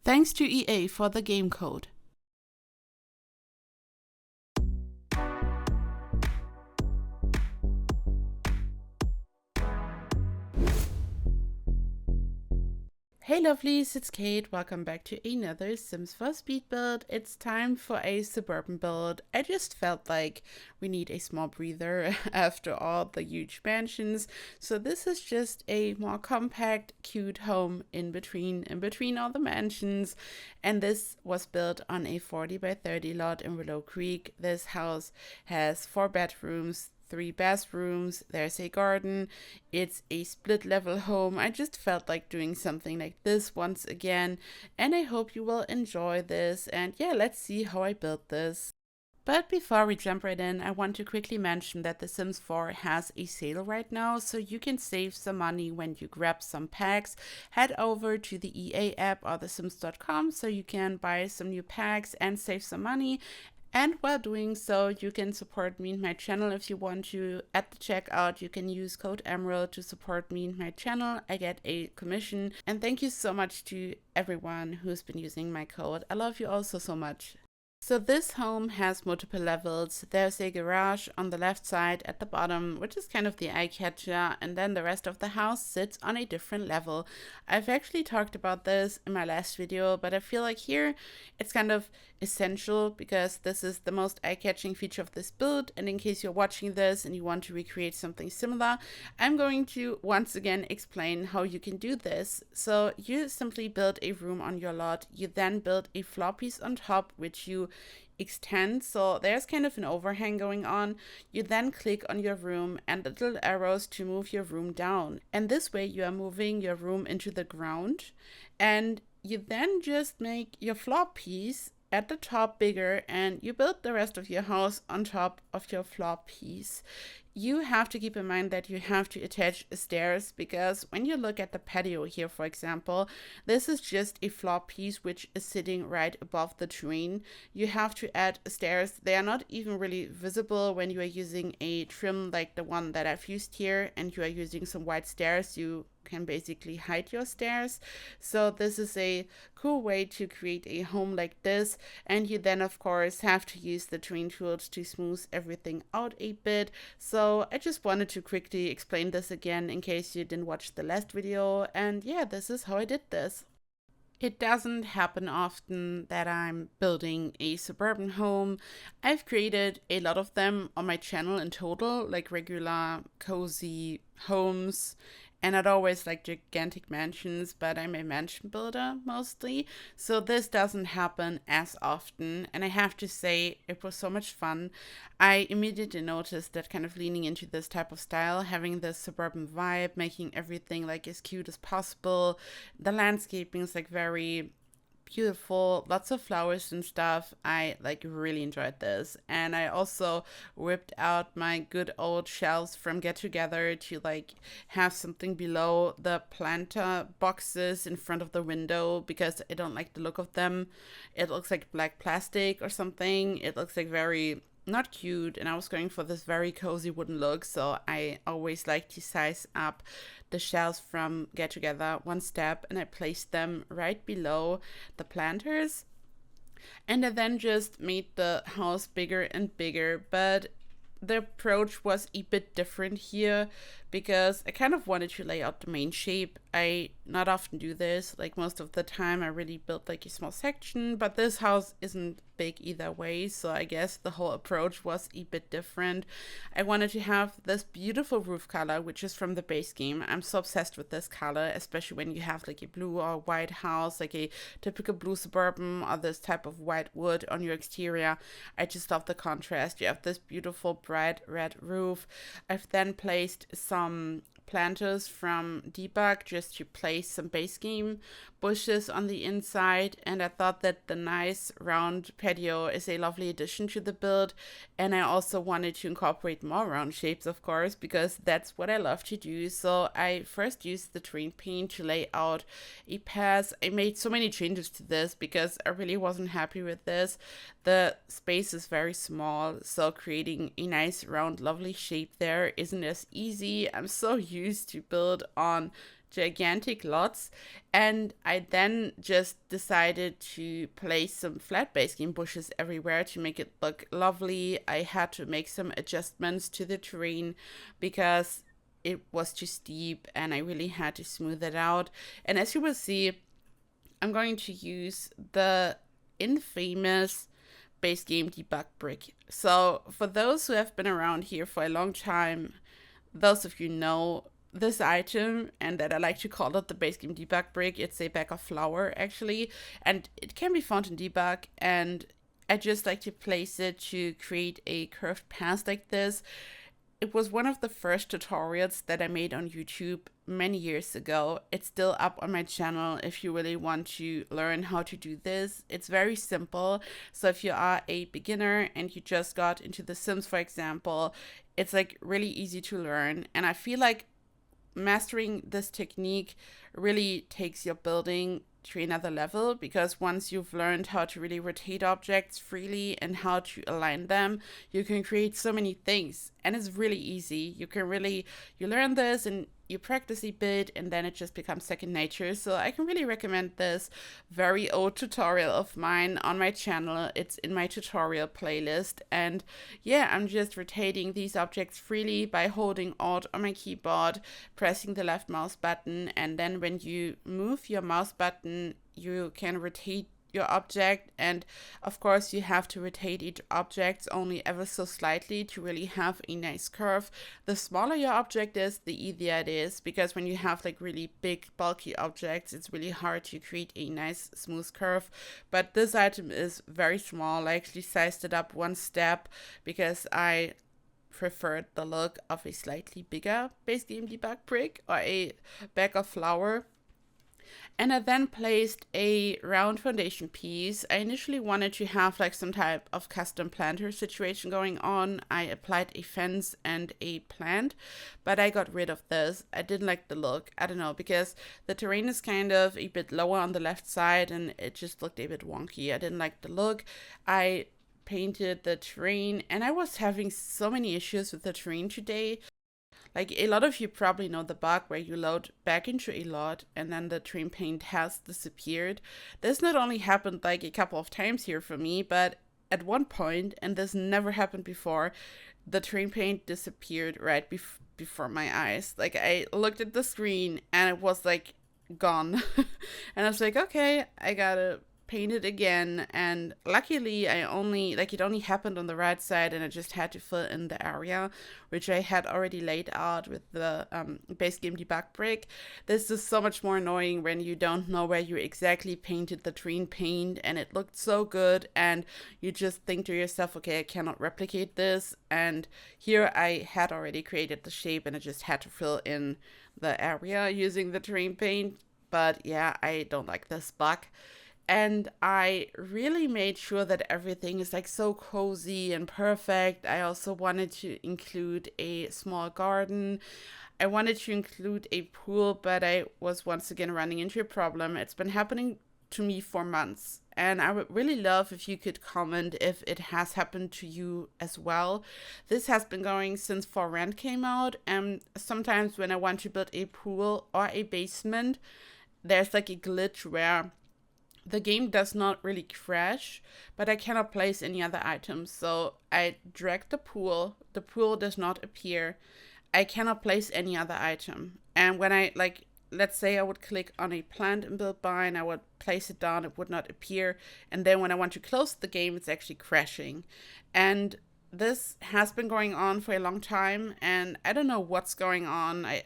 Thanks to EA for the game code. Hey lovelies, it's Kate. Welcome back to another Sims 4 speed build. It's time for a suburban build. I just felt like we need a small breather after all the huge mansions. So this is just a more compact, cute home in between all the mansions. And this was built on a 40 by 30 lot in Willow Creek. This house has 4 bedrooms, 3 bathrooms, there's a garden, it's a split level home. I just felt like doing something like this once again, and I hope you will enjoy this. And yeah, let's see how I built this. But before we jump right in, I want to quickly mention that The Sims 4 has a sale right now, so you can save some money when you grab some packs. Head over to the EA app or thesims.com so you can buy some new packs and save some money. And while doing so, you can support me and my channel if you want to. At the checkout, you can use code EMERALD to support me and my channel. I get a commission. And thank you so much to everyone who's been using my code. I love you all so much. So this home has multiple levels. There's a garage on the left side at the bottom, which is kind of the eye catcher, and then the rest of the house sits on a different level. I've actually talked about this in my last video, but I feel like here it's kind of essential because this is the most eye-catching feature of this build, and in case you're watching this and you want to recreate something similar, I'm going to once again explain how you can do this. So you simply build a room on your lot, you then build a floor piece on top, which you extend, so there's kind of an overhang going on. You then click on your room and little arrows to move your room down, and this way you are moving your room into the ground, and you then just make your floor piece at the top bigger, and you build the rest of your house on top of your floor piece. You have to keep in mind that you have to attach stairs, because when you look at the patio here, for example, this is just a floor piece which is sitting right above the drain. You have to add stairs. They are not even really visible when you are using a trim like the one that I've used here, and you are using some white stairs. You can basically hide your stairs. So this is a cool way to create a home like this, and you then of course have to use the terrain tools to smooth everything out a bit. So I just wanted to quickly explain this again in case you didn't watch the last video, and yeah, this is how I did this. It doesn't happen often that I'm building a suburban home. I've created a lot of them on my channel in total, like regular cozy homes, and not always like gigantic mansions, but I'm a mansion builder mostly, so this doesn't happen as often, and I have to say it was so much fun. I immediately noticed that kind of leaning into this type of style, having this suburban vibe, making everything like as cute as possible. The landscaping is like very beautiful, lots of flowers and stuff. I like really enjoyed this, and I also whipped out my good old shelves from Get Together to like have something below the planter boxes in front of the window because I don't like the look of them. It looks like black plastic or something. It looks like very not cute, and I was going for this very cozy wooden look, so I always like to size up the shelves from Get Together one step, and I placed them right below the planters, and I then just made the house bigger and bigger. But the approach was a bit different here because I kind of wanted to lay out the main shape. I not often do this, like most of the time I really built like a small section, but this house isn't big either way, so I guess the whole approach was a bit different. I wanted to have this beautiful roof color, which is from the base game. I'm so obsessed with this color, especially when you have like a blue or white house, like a typical blue suburban or this type of white wood on your exterior. I just love the contrast. You have this beautiful bright red roof. I've then placed some planters from Debug just to place some base game bushes on the inside, and I thought that the nice round patio is a lovely addition to the build, and I also wanted to incorporate more round shapes, of course, because that's what I love to do. So I first used the terrain paint to lay out a path. I made so many changes to this because I really wasn't happy with this. The space is very small, so creating a nice round lovely shape there isn't as easy. I'm so used to build on gigantic lots, and I then just decided to place some flat base game bushes everywhere to make it look lovely. I had to make some adjustments to the terrain because it was too steep and I really had to smooth it out. And as you will see, I'm going to use the infamous base game debug brick. So for those who have been around here for a long time, those of you know this item and that I like to call it the base game debug brick. It's a bag of flour actually, and it can be found in debug, and I just like to place it to create a curved path like this. It was one of the first tutorials that I made on YouTube many years ago. It's still up on my channel if you really want to learn how to do this. It's very simple. So if you are a beginner and you just got into The Sims, for example, it's like really easy to learn. And I feel like mastering this technique really takes your building to another level, because once you've learned how to really rotate objects freely and how to align them, you can create so many things, and it's really easy. You learn this and you practice a bit, and then it just becomes second nature. So I can really recommend this very old tutorial of mine on my channel. It's in my tutorial playlist, and yeah, I'm just rotating these objects freely by holding Alt on my keyboard, pressing the left mouse button, and then when you move your mouse button, you can rotate your object, and of course you have to rotate each object only ever so slightly to really have a nice curve. The smaller your object is, the easier it is, because when you have like really big bulky objects, it's really hard to create a nice smooth curve. But this item is very small. I actually sized it up one step because I preferred the look of a slightly bigger base game debug brick or a bag of flour. And I then placed a round foundation piece. I initially wanted to have like some type of custom planter situation going on. I applied a fence and a plant, but I got rid of this. I didn't like the look. I don't know, because the terrain is kind of a bit lower on the left side and it just looked a bit wonky. I didn't like the look. I painted the terrain and I was having so many issues with the terrain today. Like, a lot of you probably know the bug where you load back into a lot and then the terrain paint has disappeared. This not only happened like a couple of times here for me, but at one point, and this never happened before, the terrain paint disappeared right before my eyes. Like, I looked at the screen and it was like gone. And I was like, okay, I gotta paint it again, and luckily it only happened on the right side, and I just had to fill in the area which I had already laid out with the base game debug brick. This is so much more annoying when you don't know where you exactly painted the terrain paint and it looked so good and you just think to yourself, okay, I cannot replicate this. And here I had already created the shape and I just had to fill in the area using the terrain paint. But yeah, I don't like this bug. And I really made sure that everything is like so cozy and perfect. I also wanted to include a small garden. I wanted to include a pool, but I was once again running into a problem. It's been happening to me for months, and I would really love if you could comment if it has happened to you as well. This has been going since For Rent came out, and sometimes when I want to build a pool or a basement, there's like a glitch where the game does not really crash, but I cannot place any other items. So I drag the pool does not appear. I cannot place any other item. And when I, like, let's say I would click on a plant in Build By and I would place it down, it would not appear. And then when I want to close the game, it's actually crashing. And this has been going on for a long time, and I don't know what's going on. I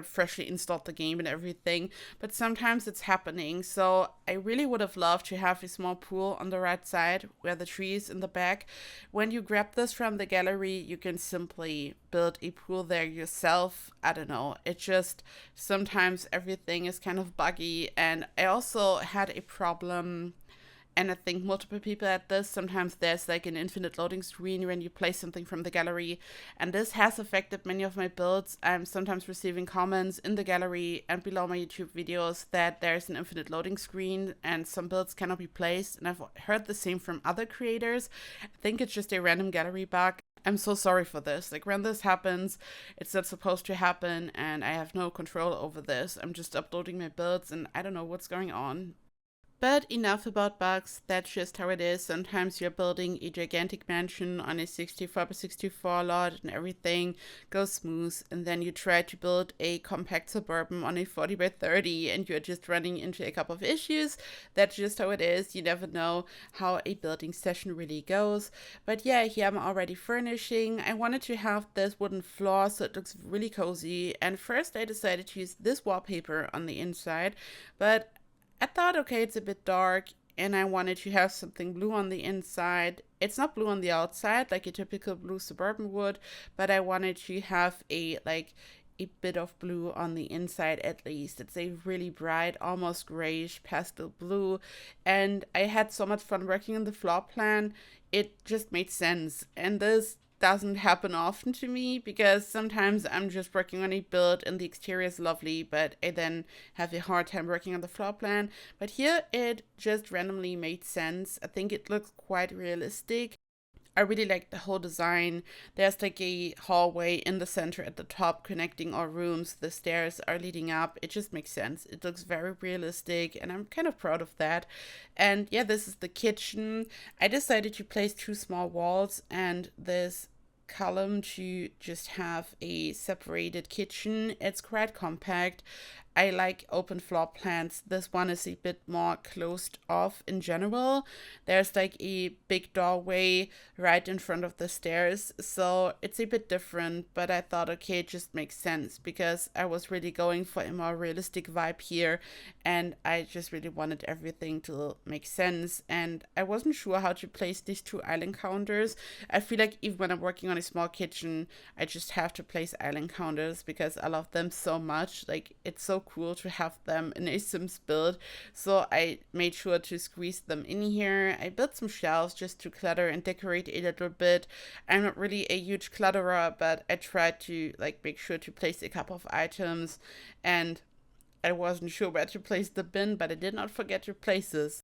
freshly installed the game and everything, but sometimes it's happening. So I really would have loved to have a small pool on the right side where the tree is in the back. When you grab this from the gallery, you can simply build a pool there yourself. I don't know. It just, sometimes everything is kind of buggy. And I also had a problem, and I think multiple people had this. Sometimes there's like an infinite loading screen when you place something from the gallery, and this has affected many of my builds. I'm sometimes receiving comments in the gallery and below my YouTube videos that there's an infinite loading screen and some builds cannot be placed, and I've heard the same from other creators. I think it's just a random gallery bug. I'm so sorry for this. Like, when this happens, it's not supposed to happen, and I have no control over this. I'm just uploading my builds, and I don't know what's going on. But enough about bugs, that's just how it is. Sometimes you're building a gigantic mansion on a 64 by 64 lot and everything goes smooth, and then you try to build a compact suburban on a 40 by 30 and you're just running into a couple of issues. That's just how it is. You never know how a building session really goes. But yeah, here I'm already furnishing. I wanted to have this wooden floor so it looks really cozy, and first I decided to use this wallpaper on the inside, but I thought, okay, it's a bit dark, and I wanted to have something blue on the inside. It's not blue on the outside like a typical blue suburban would, but I wanted to have a bit of blue on the inside at least. It's a really bright, almost grayish pastel blue, and I had so much fun working on the floor plan. It just made sense, and this doesn't happen often to me because sometimes I'm just working on a build and the exterior is lovely, but I then have a hard time working on the floor plan. But here it just randomly made sense. I think it looks quite realistic. I really like the whole design. There's like a hallway in the center at the top connecting all rooms. The stairs are leading up. It just makes sense. It looks very realistic, and I'm kind of proud of that. And yeah, this is the kitchen. I decided to place two small walls and this column to just have a separated kitchen. It's quite compact. I like open floor plans. This one is a bit more closed off in general. There's like a big doorway right in front of the stairs, so it's a bit different, but I thought, okay, it just makes sense because I was really going for a more realistic vibe here, and I just really wanted everything to make sense, and I wasn't sure how to place these two island counters. I feel like even when I'm working on a small kitchen, I just have to place island counters because I love them so much. Like, it's so cool to have them in a Sims build, so I made sure to squeeze them in here. I built some shelves just to clutter and decorate a little bit. I'm not really a huge clutterer, but I tried to like make sure to place a couple of items, and I wasn't sure where to place the bin, but I did not forget to place this.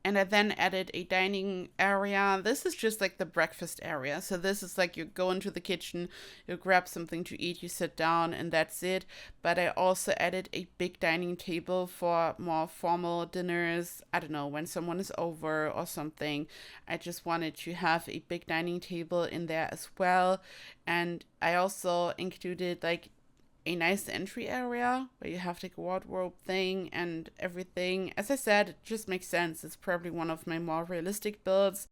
And I then added a dining area. This is just like the breakfast area. So this is like you go into the kitchen, you grab something to eat, you sit down, and that's it. But I also added a big dining table for more formal dinners. I don't know, when someone is over or something. I just wanted to have a big dining table in there as well. And I also included like a nice entry area where you have like a wardrobe thing and everything. As I said, it just makes sense. It's probably one of my more realistic builds.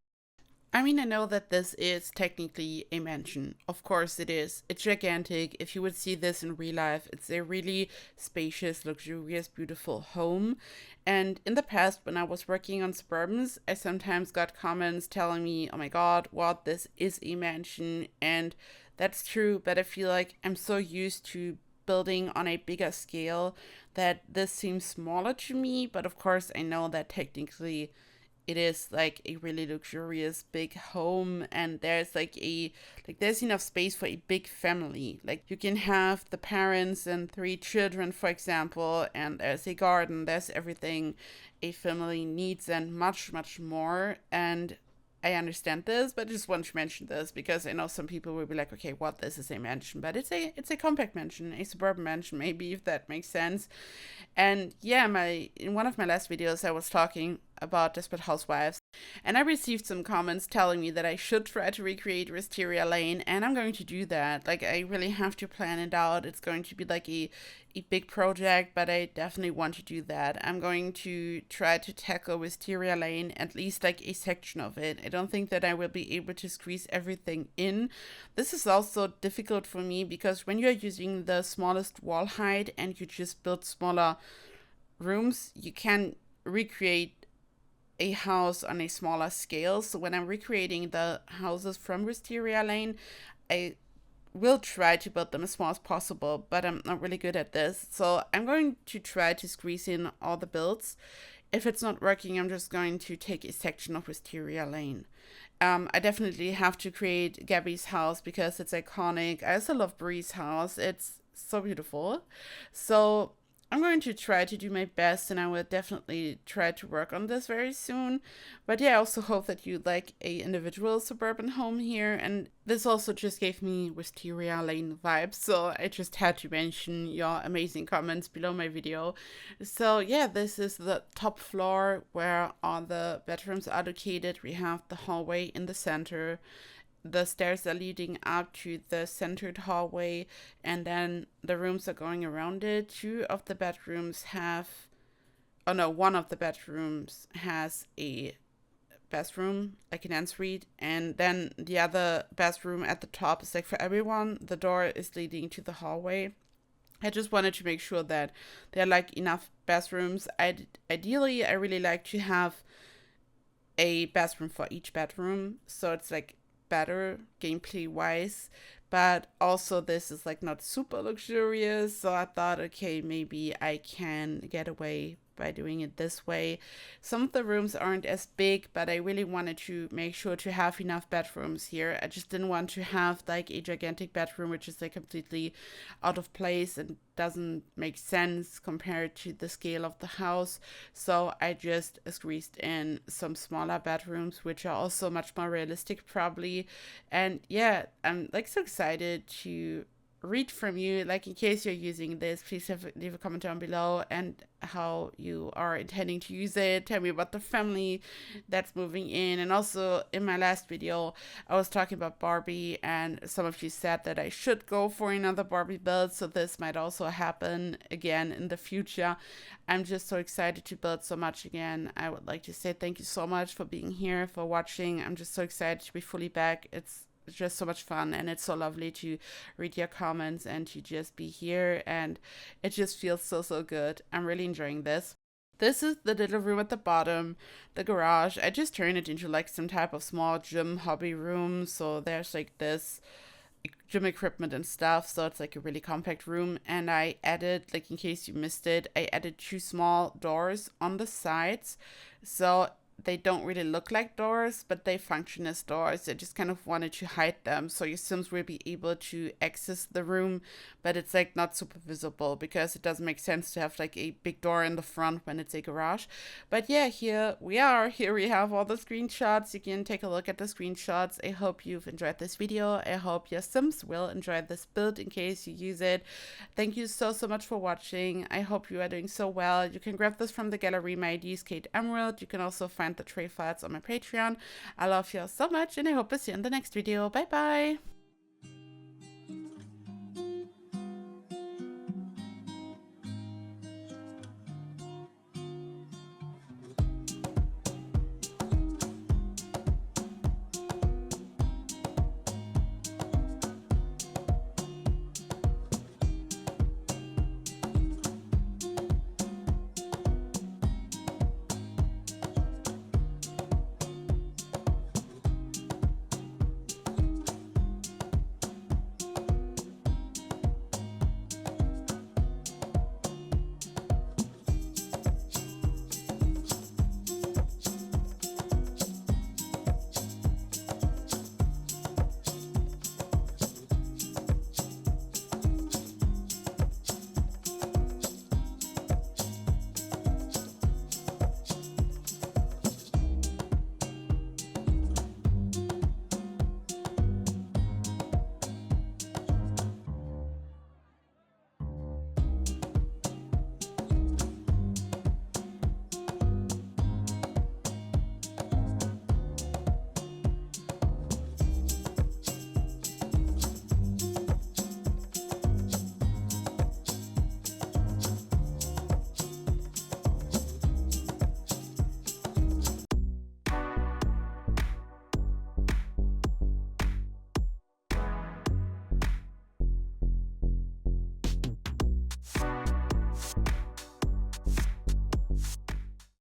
I mean, I know that this is technically a mansion. Of course it is. It's gigantic. If you would see this in real life, it's a really spacious, luxurious, beautiful home. And in the past, when I was working on Suburbans, I sometimes got comments telling me, oh my god, what, this is a mansion. And that's true, but I feel like I'm so used to building on a bigger scale that this seems smaller to me. But of course, I know that technically it is like a really luxurious big home, and there's enough space for a big family. Like, you can have the parents and three children, for example, and there's a garden, there's everything a family needs and much more. And I understand this, but I just want to mention this because I know some people will be like, okay, what, this is a mansion, but it's a compact mansion, a suburban mansion, maybe, if that makes sense. And yeah, in one of my last videos, I was talking about Desperate Housewives, and I received some comments telling me that I should try to recreate Wisteria Lane, and I'm going to do that. Like, I really have to plan it out. It's going to be like a big project, but I definitely want to do that. I'm going to try to tackle Wisteria Lane, at least like a section of it. I don't think that I will be able to squeeze everything in. This is also difficult for me because when you're using the smallest wall height and you just build smaller rooms, you can recreate a house on a smaller scale. So when I'm recreating the houses from Wisteria Lane, I will try to build them as small as possible, but I'm not really good at this. So I'm going to try to squeeze in all the builds. If it's not working, I'm just going to take a section of Wisteria Lane. I definitely have to create Gabby's house because it's iconic. I also love Bree's house. It's so beautiful. So I'm going to try to do my best, and I will definitely try to work on this very soon. But yeah, I also hope that you like a individual suburban home here, and this also just gave me Wisteria Lane vibes, so I just had to mention your amazing comments below my video. So yeah, this is the top floor where all the bedrooms are located. We have the hallway in the center. The stairs are leading up to the centered hallway, and then the rooms are going around it. Two of the bedrooms have, oh no, one of the bedrooms has a bathroom, like an ensuite, and then the other bathroom at the top is like for everyone. The door is leading to the hallway. I just wanted to make sure that there are like enough bathrooms. Ideally, I really like to have a bathroom for each bedroom, so it's like better gameplay wise, but also this is like not super luxurious, so I thought, okay, maybe I can get away by doing it this way. Some of the rooms aren't as big, but I really wanted to make sure to have enough bedrooms here. I just didn't want to have like a gigantic bedroom which is like completely out of place and doesn't make sense compared to the scale of the house. So I just squeezed in some smaller bedrooms, which are also much more realistic probably. And yeah, I'm like so excited to read from you. Like, in case you're using this, please leave a comment down below and how you are intending to use it. Tell me about the family that's moving in. And also, in my last video, I was talking about Barbie, and some of you said that I should go for another Barbie build, so this might also happen again in the future. I'm just so excited to build so much again. I would like to say thank you so much for being here, for watching. I'm just so excited to be fully back. It's just so much fun, and it's so lovely to read your comments and to just be here, and it just feels so good. I'm really enjoying this. This is the little room at the bottom, the garage. I just turned it into like some type of small gym hobby room, so there's like this gym equipment and stuff, so it's like a really compact room. And I added, like in case you missed it, I added two small doors on the sides, so they don't really look like doors, but they function as doors. I just kind of wanted to hide them so your Sims will be able to access the room, but it's like not super visible because it doesn't make sense to have like a big door in the front when it's a garage. But yeah, here we are. Here we have all the screenshots. You can take a look at the screenshots. I hope you've enjoyed this video. I hope your Sims will enjoy this build in case you use it. Thank you so much for watching. I hope you are doing so well. You can grab this from the gallery. My ID is KateEmerald. You can also find the tray files on my Patreon. I love you all so much, and I hope to see you in the next video. Bye bye.